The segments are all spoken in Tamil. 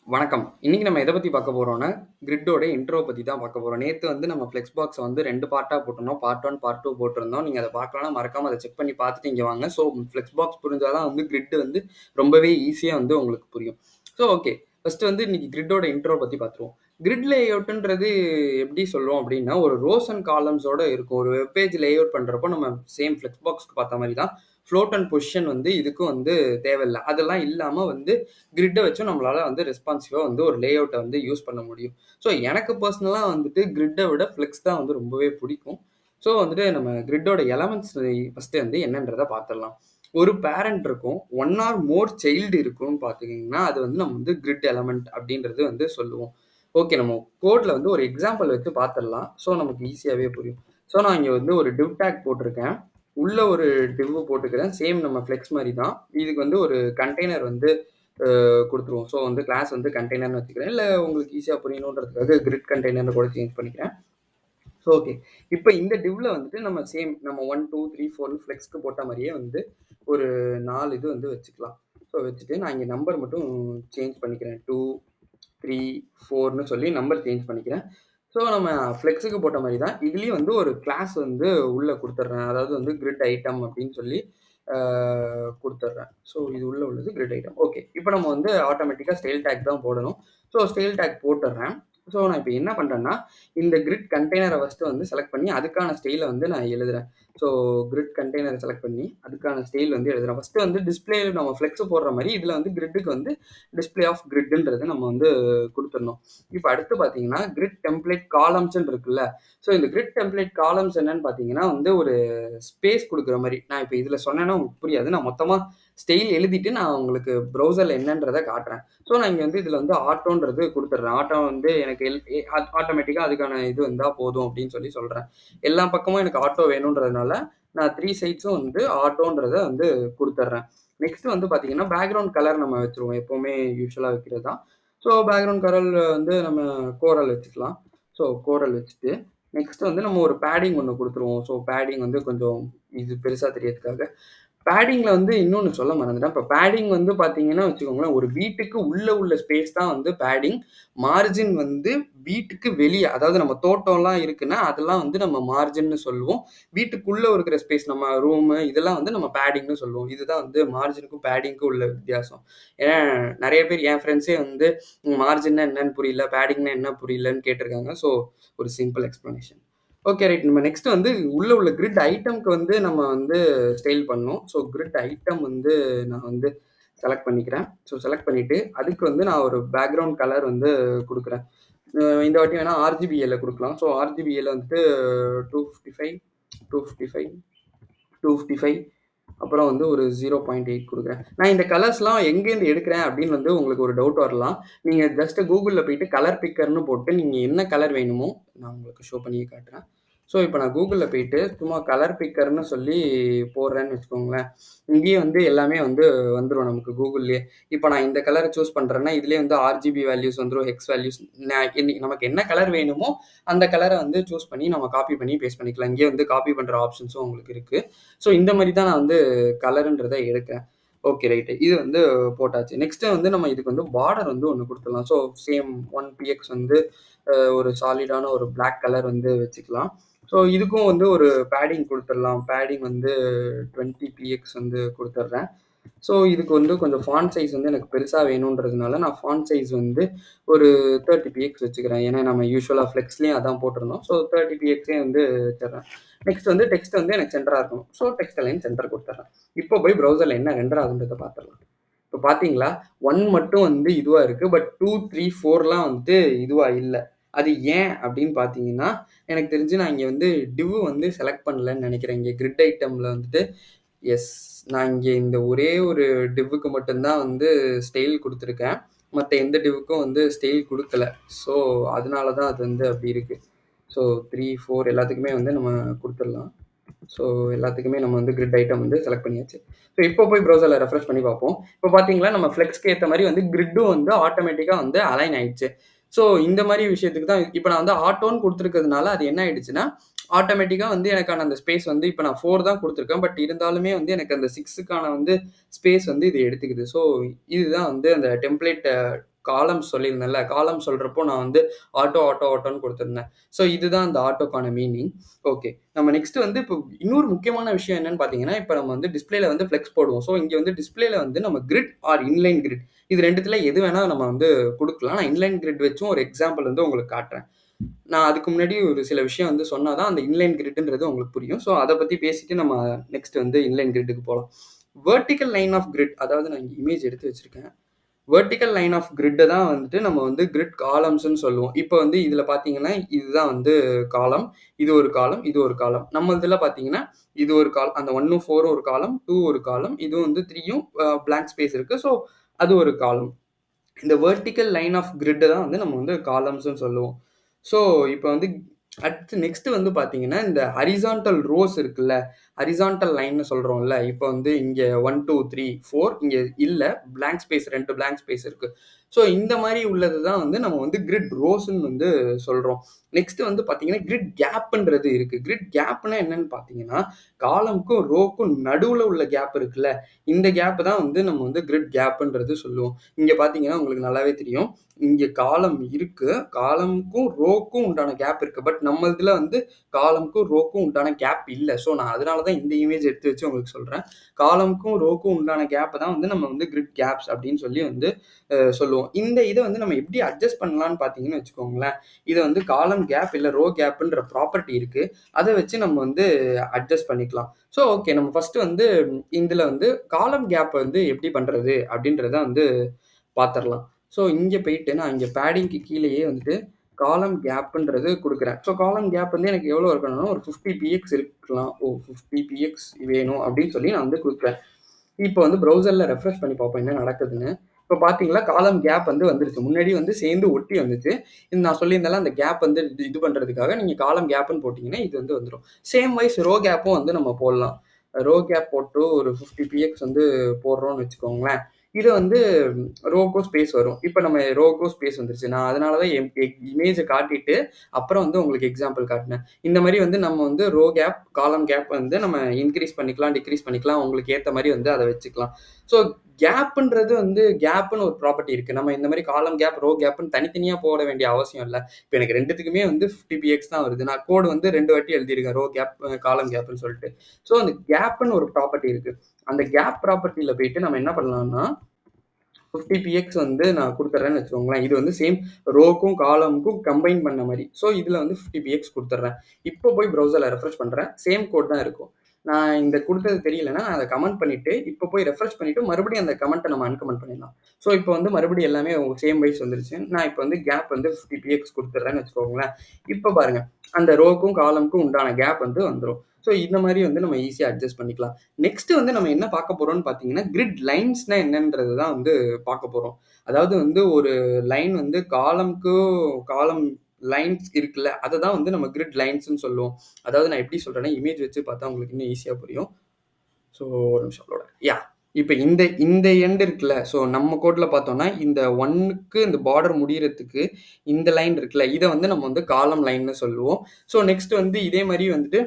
வணக்கம். இன்னைக்கு நம்ம எத பத்தி பார்க்க போறோம்னா, கிரிட்டோட இன்ட்ரோ பத்தி தான் பார்க்க போறோம். நேத்து வந்து நம்ம Flexbox வந்து 2 பார்ட்டா போட்டிருந்தோம். பார்ட் 1, பார்ட் 2 போட்டிருந்தோம். நீங்க அத பார்க்கலன்னா மறக்காம அத செக் பண்ணி பார்த்துட்டு இங்க வாங்க. ஸோ Flexbox புரிஞ்சா தான் வந்து கிரிட் வந்து ரொம்பவே ஈஸியா வந்து உங்களுக்கு புரியும். So okay. ஃபர்ஸ்ட் வந்து இன்னைக்கு கிரிட்டோட இன்ட்ரோ பத்தி பார்த்துருவோம். கிரிட் லேஅவுட்ன்றது எப்படி சொல்லுவோம் அப்படின்னா, ஒரு ரோஸ் அண்ட் காலம்ஸோட இருக்கும். ஒரு வெப் பேஜ் லேஅவுட் பண்றப்போ நம்ம சேம் Flexboxக்கு பார்த்த மாரி தான். ஃப்ளோட் அண்ட் பொசிஷன் வந்து இதுக்கும் வந்து தேவையில்ல. அதெல்லாம் இல்லாம வந்து கிரிட்ட வச்சும் நம்மளால வந்து ரெஸ்பான்சிவா வந்து ஒரு லேஅவுட்ட வந்து யூஸ் பண்ண முடியும். ஸோ எனக்கு பர்சனலா வந்துட்டு கிரிட்ட விட ஃப்ளெக்ஸ் தான் வந்து ரொம்பவே பிடிக்கும். ஸோ வந்துட்டு நம்ம கிரிட்டோட எலமெண்ட்ஸ் ஃபர்ஸ்ட் வந்து என்னன்றத பார்த்துடலாம். ஒரு பேரண்ட் இருக்கும். 1 ஆர் மோர் சைல்டு இருக்கும்னு பார்த்துக்கிங்கன்னா, அது வந்து நம்ம வந்து கிரிட் எலமெண்ட் அப்படின்றது வந்து சொல்லுவோம். ஓகே, நம்ம கோட்ல வந்து ஒரு எக்ஸாம்பிள் வச்சு பார்த்துடலாம். ஸோ நமக்கு ஈஸியாவே புரியும். ஸோ நான் இங்க வந்து ஒரு டிவ் டேக் போட்டிருக்கேன். உள்ள ஒரு டிவ் போட்டுக்கிறேன். சேம் நம்ம ஃப்ளெக்ஸ் மாரி தான். இதுக்கு வந்து ஒரு கண்டெய்னர் வந்து குடுத்துருவோம். ஸோ வந்து கிளாஸ் வந்து கண்டெய்னர்னு வச்சுக்கிறேன். இல்ல உங்களுக்கு ஈஸியா புரியணுன்றதுக்காக கிரிட் கண்டெய்னர்னு கூட சேஞ்ச் பண்ணிக்கிறேன். So okay. இப்ப இந்த டிவ்ல வந்துட்டு நம்ம சேம் நம்ம 1, 2, 3, 4ன்னு ஃப்ளெக்ஸ்க்கு போட்ட மாரியே வந்து ஒரு 4 இது வந்து வச்சுக்கலாம். ஸோ வச்சுட்டு நான் இங்க நம்பர் மட்டும் சேஞ்ச் பண்ணிக்கிறேன். 2, 3, 4ன்னு சொல்லி நம்பர் சேஞ்ச் பண்ணிக்கிறேன். ஸோ நம்ம ஃப்ளெக்ஸுக்கு போட்ட மாரி தான். இதுலயும் வந்து ஒரு கிளாஸ் வந்து உள்ள குடுத்துடுறேன். அதாவது வந்து கிரிட் ஐட்டம் அப்படின்னு சொல்லி அ குடுத்துடுறேன். ஸோ இது உள்ள உள்ளது கிரிட் ஐட்டம். ஓகே. இப்ப நம்ம வந்து ஆட்டோமேட்டிக்கா ஸ்டைல் டேக் தான் போடணும். ஸோ ஸ்டைல் டேக் போட்டுடுறேன். ஸோ நான் இப்ப என்ன பண்றேன்னா, இந்த கிரிட் கண்டெய்னர ஃபர்ஸ்ட்டு வந்து செலக்ட் பண்ணி, அதுக்கான ஸ்டைல வந்து நான் எழுதுறேன். ஸோ கிரிட் கண்டெய்னர செலக்ட் பண்ணி, அதுக்கான ஸ்டைல் வந்து எழுதுறேன். ஃபர்ஸ்ட்டு வந்து டிஸ்ப்ளே நம்ம ஃப்ளெக்ஸ் போடுற மாரி, இதுல வந்து கிரிட்டுக்கு வந்து டிஸ்ப்ளே ஆஃப் கிரிட்ன்றது நம்ம வந்து குடுத்துடணும். இப்ப அடுத்து பார்த்தீங்கன்னா, கிரிட் டெம்ப்ளேட் காலம்ஸ்ன்னு இருக்குல்ல. ஸோ இந்த கிரிட் டெம்ப்ளேட் காலம்ஸ் என்னன்னு பார்த்தீங்கன்னா வந்து ஒரு ஸ்பேஸ் குடுக்குற மாரி. நான் இப்ப இதுல சொன்னேன்னா உங்களுக்கு புரியாது. நான் மொத்தமா ஸ்டைல் எழுதிட்டு நான் உங்களுக்கு ப்ரௌசர்ல என்னன்றத காட்டுறேன். ஸோ நான் இங்க வந்து இதுல வந்து ஆட்டோன்றது குடுத்துடுறேன். ஆட்டோ வந்து எனக்கு எல் எ ஆட்டோமேட்டிக்கா அதுக்கான இது வந்தா போதும் அப்படின்னு சொல்லி சொல்றேன். எல்லா பக்கமும் எனக்கு ஆட்டோ வேணுன்றதுனால, நான் 3 சைட்ஸும் வந்து ஆட்டோன்றத வந்து குடுத்துடுறேன். நெக்ஸ்ட் வந்து பார்த்தீங்கன்னா, பேக்கிரவுண்ட் கலர் நம்ம வச்சுருவோம். எப்பவுமே யூசுவலா வைக்கிறது தான். ஸோ பேக்கிரவுண்ட் கலர் வந்து நம்ம கோரல் வச்சுக்கலாம். ஸோ கோரல் வச்சுட்டு, நெக்ஸ்ட் வந்து நம்ம ஒரு பேடிங் ஒண்ணு குடுத்துருவோம். ஸோ பேடிங் வந்து கொஞ்சம் இது பெருசா தெரியறதுக்காக. பேடிங்ல வந்து இன்னொன்னு சொல்ல மறந்துட்டேன். இப்ப பேடிங் வந்து பார்த்தீங்கன்னா வச்சுக்கோங்களேன், ஒரு வீட்டுக்கு உள்ள ஸ்பேஸ் தான் வந்து பேடிங். மார்ஜின் வந்து வீட்டுக்கு வெளிய, அதாவது நம்ம தோட்டம்லாம் இருக்குன்னா, அதெல்லாம் வந்து நம்ம மார்ஜின்னு சொல்லுவோம். வீட்டுக்குள்ள இருக்கிற ஸ்பேஸ் நம்ம ரூமு இதெல்லாம் வந்து நம்ம பேடிங்ன்னு சொல்லுவோம். இதுதான் வந்து மார்ஜினுக்கும் பேடிங்க்கும் உள்ள வித்தியாசம். ஏன்னா நெறைய பேர் என் ஃப்ரெண்ட்ஸே வந்து மார்ஜின்னா என்னன்னு புரியல, பேடிங்னா என்ன புரியலன்னு கேட்டிருக்காங்க. ஸோ ஒரு சிம்பிள் எக்ஸ்ப்ளனேஷன். Okay right. நம்ம நெக்ஸ்ட் வந்து உள்ள கிரிட் ஐட்டம்க்கு வந்து நம்ம வந்து ஸ்டைல் பண்ணணும். ஸோ கிரிட் ஐட்டம் வந்து நான் வந்து செலக்ட் பண்ணிக்கிறேன். ஸோ செலக்ட் பண்ணிட்டு, அதுக்கு வந்து நான் ஒரு பேக்கிரவுண்ட் கலர் வந்து குடுக்குறேன். இந்த வாட்டி வேணா ஆர்ஜிபிஎல்ல குடுக்கலாம். ஸோ ஆர்ஜிபிஎல்ல வந்துட்டு 255, 255, 255 அப்புறம் வந்து ஒரு 0.8 குடுக்குறேன். நான் இந்த கலர்ஸ்லாம் எங்கேருந்து எடுக்கிறேன் அப்படின்னு வந்து உங்களுக்கு ஒரு டவுட் வரலாம். நீங்க ஜஸ்ட் Googleல போயிட்டு கலர் பிக்கர்ன்னு போட்டு நீங்க என்ன கலர் வேணுமோ நான் உங்களுக்கு ஷோ பண்ணியே காட்டுறேன். ஸோ இப்ப நான் Googleல போயிட்டு சும்மா கலர் பிக்கர்ன்னு சொல்லி போடுறேன்னு வச்சுக்கோங்களேன். இங்கேயே வந்து எல்லாமே வந்து வந்துரும் நமக்கு Googleலயே. இப்ப நான் இந்த கலர சூஸ் பண்றேன்னா, இதுலயே வந்து ஆர்ஜிபி வேல்யூஸ் வந்துரும், ஹெக்ஸ் வேல்யூஸ் நமக்கு என்ன கலர் வேணுமோ அந்த கலர வந்து சூஸ் பண்ணி நம்ம காப்பி பண்ணி பேஸ்ட் பண்ணிக்கலாம். இங்கேயே வந்து காப்பி பண்ற ஆப்ஷன்ஸும் உங்களுக்கு இருக்கு. ஸோ இந்த மாரி தான் நான் வந்து கலர்ன்றத எடுக்கிறேன். Okay right. இது வந்து போட்டாச்சு. நெக்ஸ்ட் வந்து நம்ம இதுக்கு வந்து பார்டர் வந்து ஒண்ணு குடுத்துடலாம். ஸோ சேம் 1 பிஎக்ஸ் வந்து ஒரு சாலிடான ஒரு பிளாக் கலர் வந்து வச்சுக்கலாம். ஸோ இதுக்கும் வந்து ஒரு பேடிங் குடுத்துடலாம். பேடிங் வந்து 20 பிஎக்ஸ் வந்து குடுத்துடுறேன். ஸோ இதுக்கு வந்து கொஞ்சம் ஃபாண்ட் சைஸ் வந்து எனக்கு பெருசா வேணுன்றதுனால, நான் ஃபாண்ட் சைஸ் வந்து ஒரு 30 பிஎக்ஸ் வச்சுக்கிறேன். ஏன்னா நம்ம யூசுவலா ஃப்ளெக்ஸ்லயும் அதான் போட்டிருந்தோம். ஸோ 30 பிஎக்ஸே வந்து வச்சுடுறேன். நெக்ஸ்ட் வந்து டெக்ஸ்ட் வந்து எனக்கு சென்டரா இருக்கணும். ஸோ டெக்ஸ்ட் அலைன் சென்டர் குடுத்துடுறேன். இப்போ போய் ப்ரௌசர்ல என்ன ரெண்டர் ஆகுதுன்றத பார்த்துடலாம். இப்ப பார்த்தீங்களா, 1 மட்டும் வந்து இதுவா இருக்கு. பட் 2, 3, 4லாம் வந்துட்டு இதுவா இல்ல. அது ஏன் அப்படின்னு பார்த்தீங்கன்னா, எனக்கு தெரிஞ்சு நான் இங்க வந்து டிவ் வந்து செலக்ட் பண்ணலன்னு நெனைக்கிறேன். இங்க கிரிட் ஐட்டம்ல வந்துட்டு எஸ். நான் இங்க இந்த ஒரே ஒரு டிவ்வுக்கு மட்டும் தான் வந்து ஸ்டைல் குடுத்துருக்கேன். மத்த எந்த டிவ்வுக்கும் வந்து ஸ்டைல் குடுக்கல. ஸோ அதனால தான் அது வந்து அப்படி இருக்கு. ஸோ 3, 4 எல்லாத்துக்குமே வந்து நம்ம குடுத்துடலாம். ஸோ எல்லாத்துக்குமே நம்ம வந்து கிரிட் ஐட்டம் வந்து செலக்ட் பண்ணியாச்சு. ஸோ இப்போ போய் ப்ரௌசர்ல ரெஃப்ரெஷ் பண்ணி பார்ப்போம். இப்போ பார்த்தீங்களா, நம்ம ஃப்ளெக்ஸ்க்கு ஏத்த மாரி வந்து கிரிட்டும் வந்து ஆட்டோமேட்டிக்கா வந்து அலைன் ஆயிடுச்சு. ஸோ இந்த மாரி விஷயத்துக்கு தான் இப்ப நான் வந்து ஆட்டோன்னு குடுத்துருக்கிறதுனால அது என்ன ஆயிடுச்சுன்னா, ஆட்டோமேட்டிக்கா வந்து எனக்கான அந்த ஸ்பேஸ் வந்து இப்ப நான் 4 தான் குடுத்துருக்கேன். பட் இருந்தாலுமே வந்து எனக்கு அந்த 6க்கான வந்து ஸ்பேஸ் வந்து இது எடுத்துக்குது. ஸோ இதுதான் வந்து அந்த டெம்ப்ளேட் காலம்ஸ் சொல்லியிருந்தேன்ல. காலம் சொல்றப்போ நான் வந்து ஆட்டோன்னு குடுத்திருந்தேன். ஸோ இதுதான் அந்த ஆட்டோக்கான மீனிங். ஓகே. நம்ம நெக்ஸ்ட் வந்து இப்போ இன்னொரு முக்கியமான விஷயம் என்னன்னு பார்த்தீங்கன்னா, இப்ப நம்ம வந்து டிஸ்ப்ளேல வந்து ஃப்ளெக்ஸ் போடுவோம். ஸோ இங்க வந்து டிஸ்ப்ளேல வந்து நம்ம கிரிட் ஆர் இன்லைன் கிரிட் இது 2த்துல எது வேணா நம்ம வந்து குடுக்கலாம். நான் இன்லைன் கிரிட் வச்சும் ஒரு எக்ஸாம்பிள் வந்து உங்களுக்கு காட்டுறேன். நான் அதுக்கு முன்னாடி ஒரு சில விஷயம் வந்து சொன்னா தான் அந்த இன்லைன் கிரிட்ன்றது உங்களுக்கு புரியும். ஸோ அத பத்தி பேசிட்டு நம்ம நெக்ஸ்ட் வந்து இன்லைன் கிரிட்க்கு போலாம். வெர்டிகல் லைன் ஆஃப் கிரிட் அதாவது நான் இங்க இமேஜ் எடுத்து வச்சிருக்கேன். வெர்டிகல் லைன் ஆஃப் கிரிட்ட தான் வந்துட்டு நம்ம வந்து கிரிட் காலம்ஸ்ன்னு சொல்லுவோம். இப்ப வந்து இதுல பார்த்தீங்கன்னா, இதுதான் வந்து காலம். இது ஒரு காலம், இது ஒரு காலம். நம்ம இதுல பார்த்தீங்கன்னா, இது ஒரு அந்த 1ம் 4ம் ஒரு காலம், 2 ஒரு காலம். இதுவும் வந்து 3யும் பிளாங்க் ஸ்பேஸ் இருக்கு. ஸோ அது ஒரு காலம். இந்த வெர்டிகல் லைன் ஆஃப் கிரிட்ட தான் வந்து நம்ம வந்து காலம்ஸ்ன்னு சொல்லுவோம். ஸோ இப்ப வந்து அடுத்து நெக்ஸ்ட் வந்து பார்த்தீங்கன்னா, இந்த ஹரிசான்டல் ரோஸ் இருக்குல்ல, ஹரிசான்டல் லைன்னு சொல்றோம்ல. இப்ப வந்து இங்க 1, 2, 3, 4 இங்க இல்ல. பிளாங்க் ஸ்பேஸ் 2 பிளாங்க் ஸ்பேஸ் இருக்கு. ஸோ இந்த மாரி உள்ளது தான் வந்து நம்ம வந்து கிரிட் ரோஸ்ன்னு வந்து சொல்றோம். நெக்ஸ்ட் வந்து பார்த்தீங்கன்னா, கிரிட் கேப்ன்றது இருக்கு. கிரிட் கேப்னா என்னன்னு பார்த்தீங்கன்னா, காலம்க்கும், ரோக்கும் நடுவுல உள்ள கேப் இருக்குல்ல, இந்த கேப் தான் வந்து நம்ம வந்து கிரிட் கேப்ன்றது சொல்லுவோம். இங்க பார்த்தீங்கன்னா, உங்களுக்கு நல்லாவே தெரியும். இங்க காலம் இருக்கு. காலம்க்கும், ரோக்கும் உண்டான கேப் இருக்கு. பட் நம்ம இதுல வந்து காலம்க்கும், ரோக்கும் உண்டான கேப் இல்ல. ஸோ நான் அதனால தான் இந்த இமேஜ் எடுத்து வச்சு உங்களுக்கு சொல்றேன். காலம்க்கும், ரோக்கும் உண்டான கேப்ப தான் வந்து நம்ம வந்து கிரிட் கேப்ஸ் அப்படின்னு சொல்லி வந்து சொல்லுவோம். இந்த இத வந்து நம்ம எப்படி அட்ஜஸ்ட் பண்ணலாம்னு பார்த்தீங்கன்னு வச்சுக்கோங்களேன். இத வந்து காலம் கேப் இல்ல ரோ கேப்ன்ற ப்ராப்பர்ட்டி இருக்கு. அத வச்சு நம்ம வந்து அட்ஜஸ்ட் பண்ணிக்கலாம். ஸோ ஓகே நம்ம ஃபர்ஸ்ட் வந்து இதுல வந்து காலம் கேப் வந்து எப்படி பண்றது அப்படின்றத வந்து பார்த்துரலாம். ஸோ இங்க போயிட்டு நான் இங்க பேடிங்க்கு கீழயே வந்துட்டு காலம் கேப்ன்றது குடுக்குறேன். ஸோ காலம் கேப் வந்து எனக்கு எவ்வளோ இருக்கணும்னா ஒரு 50 பிஎக்ஸ் இருக்கலாம். 50 பிஎக்ஸ் வேணும் அப்படின்னு சொல்லி நான் வந்து குடுக்குறேன். இப்போ வந்து ப்ரௌசர்ல ரெஃப்ரெஷ் பண்ணி பார்ப்போம் என்ன நடக்குதுன்னு. இப்போ பார்த்தீங்களா காலம் கேப் வந்து வந்துருச்சு. முன்னாடி வந்து சேர்ந்து ஒட்டி வந்துச்சு. இது நான் சொல்லியிருந்தேன்ல அந்த கேப் வந்து இது பண்றதுக்காக நீங்க காலம் கேப்ன்னு போட்டீங்கன்னா இது வந்து வந்துரும். சேம் வைஸ் ரோ கேப்பும் வந்து நம்ம போடலாம். ரோ கேப் போட்டு ஒரு 50 பிஎக்ஸ் வந்து போடுறோம்னு வச்சுக்கோங்களேன். இது வந்து ரோக்கும் ஸ்பேஸ் வரும். இப்ப நம்ம ரோக்கும் ஸ்பேஸ் வந்துருச்சு. நான் அதனால தான் இமேஜ காட்டிட்டு, அப்புறம் வந்து உங்களுக்கு எக்ஸாம்பிள் காட்டினேன். இந்த மாரி வந்து நம்ம வந்து ரோ கேப், காலம் கேப் வந்து நம்ம இன்கிரீஸ் பண்ணிக்கலாம், டிக்ரீஸ் பண்ணிக்கலாம். உங்களுக்கு ஏத்த மாரி வந்து அத வச்சுக்கலாம். ஸோ கேப்ன்றது வந்து கேப்ன்னு ஒரு ப்ராப்பர்ட்டி இருக்கு. நம்ம இந்த மாரி காலம் கேப், ரோ கேப்ன்னு தனித்தனியா போட வேண்டிய அவசியம் இல்ல. இப்ப எனக்கு 2த்துக்குமே வந்து 50 பிஎக்ஸ் தான் வருது. நான் கோட் வந்து 2 வாட்டி எழுதியிருக்கேன். ரோ கேப், காலம் கேப்ன்னு சொல்லிட்டு. ஸோ அந்த கேப்ன்னு ஒரு ப்ராப்பர்ட்டி இருக்கு. அந்த கேப் ப்ராப்பர்ட்டில போயிட்டு நம்ம என்ன பண்ணலாம்னா 50 பிஎக்ஸ் வந்து நான் குடுத்துர்றேன்னு வச்சுக்கோங்களேன். இது வந்து சேம் ரோக்கும், காலமுக்கும் கம்பைன் பண்ண மாரி. ஸோ இதுல வந்து 50 பிஎக்ஸ் குடுத்துர்றேன். இப்போ போய் ப்ரௌசர்ல ரெஃப்ரெஷ் பண்றேன். சேம் கோட் தான் இருக்கும். நான் இந்த குடுத்தது தெரியலன்னா, நான் அத கமெண்ட் பண்ணிட்டு, இப்போ போய் ரெஃப்ரெஷ் பண்ணிட்டு, மறுபடியும் அந்த கமெண்ட்ட நம்ம அன்கமெண்ட் பண்ணிடலாம். ஸோ இப்போ வந்து மறுபடியும் எல்லாமே சேம் வைஸ் வந்துருச்சு. நான் இப்போ வந்து கேப் வந்து 50 பிஎக்ஸ் குடுத்துர்றேன்னு வச்சுக்கோங்களேன். இப்போ பாருங்க, அந்த ரோக்கும், காலமுக்கும் உண்டான கேப் வந்து வந்துரும். ஸோ இந்த மாரி வந்து நம்ம ஈஸியா அட்ஜஸ்ட் பண்ணிக்கலாம். நெக்ஸ்ட் வந்து நம்ம என்ன பார்க்க போறோம்னு பார்த்தீங்கன்னா, கிரிட் லைன்ஸ்னா என்னன்றது தான் வந்து பார்க்க போறோம். அதாவது வந்து ஒரு லைன் வந்து காலம் லைன்ஸ் இருக்குல்ல, அததான் வந்து நம்ம கிரிட் லைன்ஸ்ன்னு சொல்லுவோம். அதாவது நான் எப்படி சொல்றேன்னா, இமேஜ் வச்சு பார்த்தா உங்களுக்கு இன்னும் ஈஸியா புரியும். ஸோ ஒரு நிமிஷம் லோட் இப்ப இந்த இந்த எண்ட் இருக்குல்ல, ஸோ நம்ம கோட்ல பார்த்தோம்னா, இந்த 1க்கு இந்த பார்டர் முடியறதுக்கு இந்த லைன் இருக்குல்ல, இத வந்து நம்ம வந்து காலம் லைன்னு சொல்லுவோம். ஸோ நெக்ஸ்ட் வந்து இதே மாரி வந்துட்டு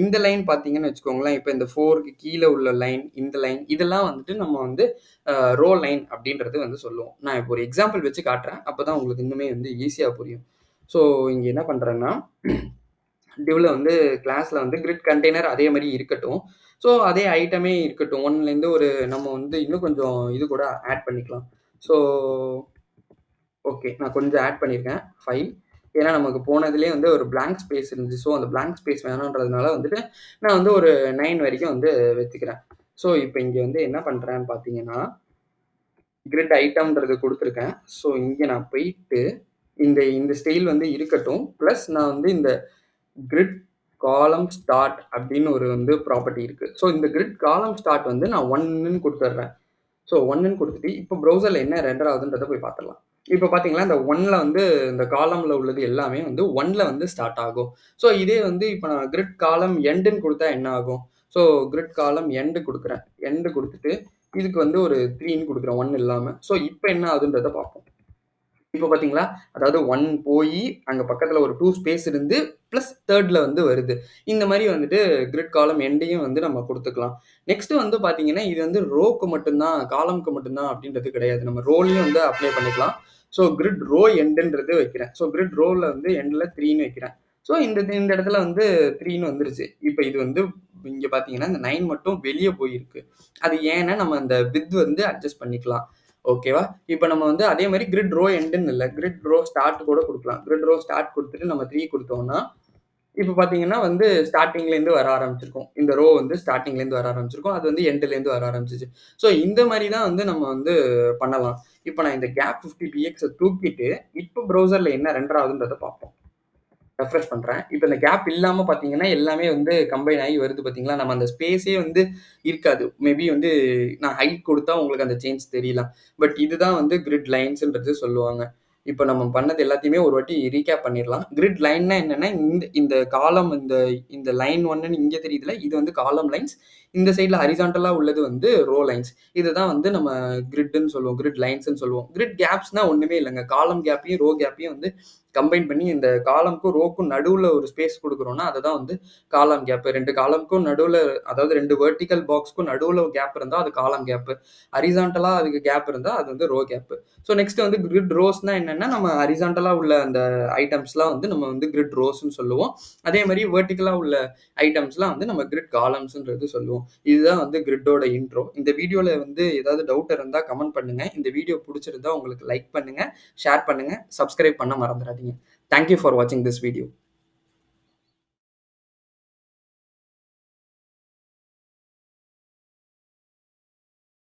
இந்த லைன் பார்த்தீங்கன்னு வச்சுக்கோங்களேன், இப்ப இந்த 4க்கு கீழ உள்ள லைன், இந்த லைன் இதெல்லாம் வந்துட்டு நம்ம வந்து ரோ லைன் அப்படின்றது வந்து சொல்லுவோம். நான் இப்போ ஒரு எக்ஸாம்பிள் வச்சு காட்டுறேன். அப்பதான் உங்களுக்கு இன்னுமே வந்து ஈஸியா புரியும். ஸோ இங்க என்ன பண்றேன்னா டிவ்ல வந்து கிளாஸ்ல வந்து கிரிட் கண்டெய்னர் அதே மாரி இருக்கட்டும். ஸோ அதே ஐட்டமே இருக்கட்டும். 1லேருந்து ஒரு நம்ம வந்து இன்னும் கொஞ்சம் இது கூட ஆட் பண்ணிக்கலாம். So okay. நான் கொஞ்சம் ஆட் பண்ணியிருக்கேன். 5 ஏன்னா நமக்கு போனதிலேயே வந்து ஒரு பிளாங்க் ஸ்பேஸ் இருந்துச்சு. ஸோ அந்த பிளாங்க் ஸ்பேஸ் வேணுன்றதுனால வந்துட்டு நான் வந்து ஒரு 9 வரைக்கும் வந்து வச்சுக்கிறேன். ஸோ இப்ப இங்க வந்து என்ன பண்றேன்னு பார்த்தீங்கன்னா, கிரிட் ஐட்டம்ன்றது குடுத்துருக்கேன். ஸோ இங்க நான் போயிட்டு இந்த இந்த ஸ்டைல் வந்து இருக்கட்டும். பிளஸ் நான் வந்து இந்த கிரிட் காலம் ஸ்டார்ட் அப்படின்னு ஒரு வந்து ப்ராப்பர்ட்டி இருக்கு. ஸோ இந்த கிரிட் காலம் ஸ்டார்ட் வந்து நான் 1ன்னு குடுத்துடுறேன். ஸோ 1ன்னு குடுத்துட்டு, இப்போ ப்ரௌசர்ல என்ன ரெண்டர் ஆகுதுன்றத போய் பார்த்துடலாம். இப்போ பார்த்தீங்களா, இந்த 1ல வந்து இந்த காலம்ல உள்ளது எல்லாமே வந்து 1ல வந்து ஸ்டார்ட் ஆகும். ஸோ இதே வந்து இப்போ நான் கிரிட் காலம் எண்டுன்னு குடுத்தா என்ன ஆகும்? ஸோ கிரிட் காலம் எண்டு குடுக்குறேன். எண்டு குடுத்துட்டு, இதுக்கு வந்து ஒரு 3ன்னு குடுக்குறேன் 1 இல்லாம. ஸோ இப்போ என்ன ஆகுதுன்றத பார்ப்போம். இப்போ பார்த்தீங்களா? அதாவது 1 போயி, அங்க பக்கத்துல ஒரு 2 ஸ்பேஸ் இருந்து, பிளஸ் 3ல வந்து வருது. இந்த மாரி வந்துட்டு கிரிட் காலம் எண்டையும் வந்து நம்ம குடுத்துக்கலாம். நெக்ஸ்ட் வந்து பார்த்தீங்கன்னா, இது வந்து ரோக்கு மட்டும் தான், காலம்க்கு மட்டும் தான் அப்படின்றது கிடையாது. நம்ம ரோலயும் வந்து அப்ளை பண்ணிக்கலாம். ஸோ கிரிட் ரோ எண்டுன்றது வைக்கிறேன். ஸோ கிரிட் ரோல வந்து எண்ட்ல 3ன்னு வைக்கிறேன். ஸோ இந்த இடத்துல வந்து 3ன்னு வந்துருச்சு. இப்ப இது வந்து இங்க பார்த்தீங்கன்னா, இந்த 9 மட்டும் வெளிய போயிருக்கு. அது ஏன்னா, நம்ம அந்த விட்த் வந்து அட்ஜஸ்ட் பண்ணிக்கலாம். ஓகேவா? இப்ப நம்ம வந்து அதே மாரி கிரிட் ரோ எண்டுன்னு இல்ல. கிரிட் ரோ ஸ்டார்ட் கூட குடுக்கலாம். கிரிட் ரோ ஸ்டார்ட் குடுத்துட்டு நம்ம 3 குடுத்தோம்னா, இப்ப பார்த்தீங்கன்னா வந்து ஸ்டார்ட்டிங்லேருந்து வர ஆரம்பிச்சிருக்கும். இந்த ரோ வந்து ஸ்டார்ட்டிங்லேருந்து வர ஆரம்பிச்சிருக்கும். அது வந்து எண்டுலேருந்து வர ஆரம்பிச்சுச்சு. ஸோ இந்த மாரி தான் வந்து நம்ம வந்து பண்ணலாம். இப்ப நான் இந்த கேப் 50 பிஎக்ஸ தூக்கிட்டு, இப்ப ப்ரௌசர்ல என்ன ரெண்டர் ஆகுதுன்றத பார்ப்போம். ரெஃப்ரெஷ் பண்றேன். இப்ப இந்த கேப் இல்லாம பார்த்தீங்கன்னா, எல்லாமே வந்து கம்பைன் ஆகி வருது பார்த்தீங்களா? நம்ம அந்த ஸ்பேஸே வந்து இருக்காது. மேபி வந்து நான் ஹைட் குடுத்தா உங்களுக்கு அந்த சேஞ்ச் தெரியலாம். பட் இதுதான் வந்து கிரிட் லைன்ஸ்ன்றது சொல்லுவாங்க. இப்ப நம்ம பண்ணது எல்லாத்தையுமே ஒரு வாட்டி ரீகேப் பண்ணிறலாம். கிரிட் லைன்னா என்னன்னா, இந்த இந்த காலம் இந்த இந்த லைன் 1ன்னு இங்க தெரியுதுல்ல, இது வந்து காலம் லைன்ஸ். இந்த சைட்ல ஹாரிசான்டலா உள்ளது வந்து ரோ லைன்ஸ். இதுதான் வந்து நம்ம கிரிட்ன்னு சொல்லுவோம். கிரிட் லைன்ஸ்ன்னு சொல்லுவோம். கிரிட் கேப்ஸ்னா ஒண்ணுமே இல்லங்க. காலம் கேப்பையும், ரோ கேப்பையும் வந்து கம்பைன் பண்ணி இந்த காலம்க்கும், ரோக்கும் நடுவுல ஒரு ஸ்பேஸ் குடுக்குறோம்னா, அததான் வந்து காலம் கேப். 2 காலம்க்கும் நடுவுல அதாவது 2 வெர்டிகல் பாக்ஸ்க்கும் நடுவுல ஒரு கேப் இருந்தா அது காலம் கேப். ஹாரிசான்டலா அதுக்கு கேப் இருந்தா அது வந்து ரோ கேப். ஸோ நெக்ஸ்ட் வந்து கிரிட் ரோஸ்னா என்னன்னா, நம்ம ஹாரிசான்டலா உள்ள அந்த ஐட்டம்ஸ்லாம் வந்து நம்ம வந்து கிரிட் ரோஸ்ன்னு சொல்லுவோம். அதே மாரி வெர்டிகலா உள்ள ஐட்டம்ஸ்லாம் வந்து நம்ம கிரிட் காலம்ஸ்ன்றது சொல்லுவோம். இதுதான் வந்து கிரிட்டோட இன்ட்ரோ. இந்த வீடியோல வந்து ஏதாவது டவுட் இருந்தா கமெண்ட் பண்ணுங்க. இந்த வீடியோ புடிச்சிருந்தா உங்களுக்கு லைக் பண்ணுங்க, ஷேர் பண்ணுங்க, சப்ஸ்கிரைப் பண்ண மறந்துறாதீங்க. Thank you for watching this video.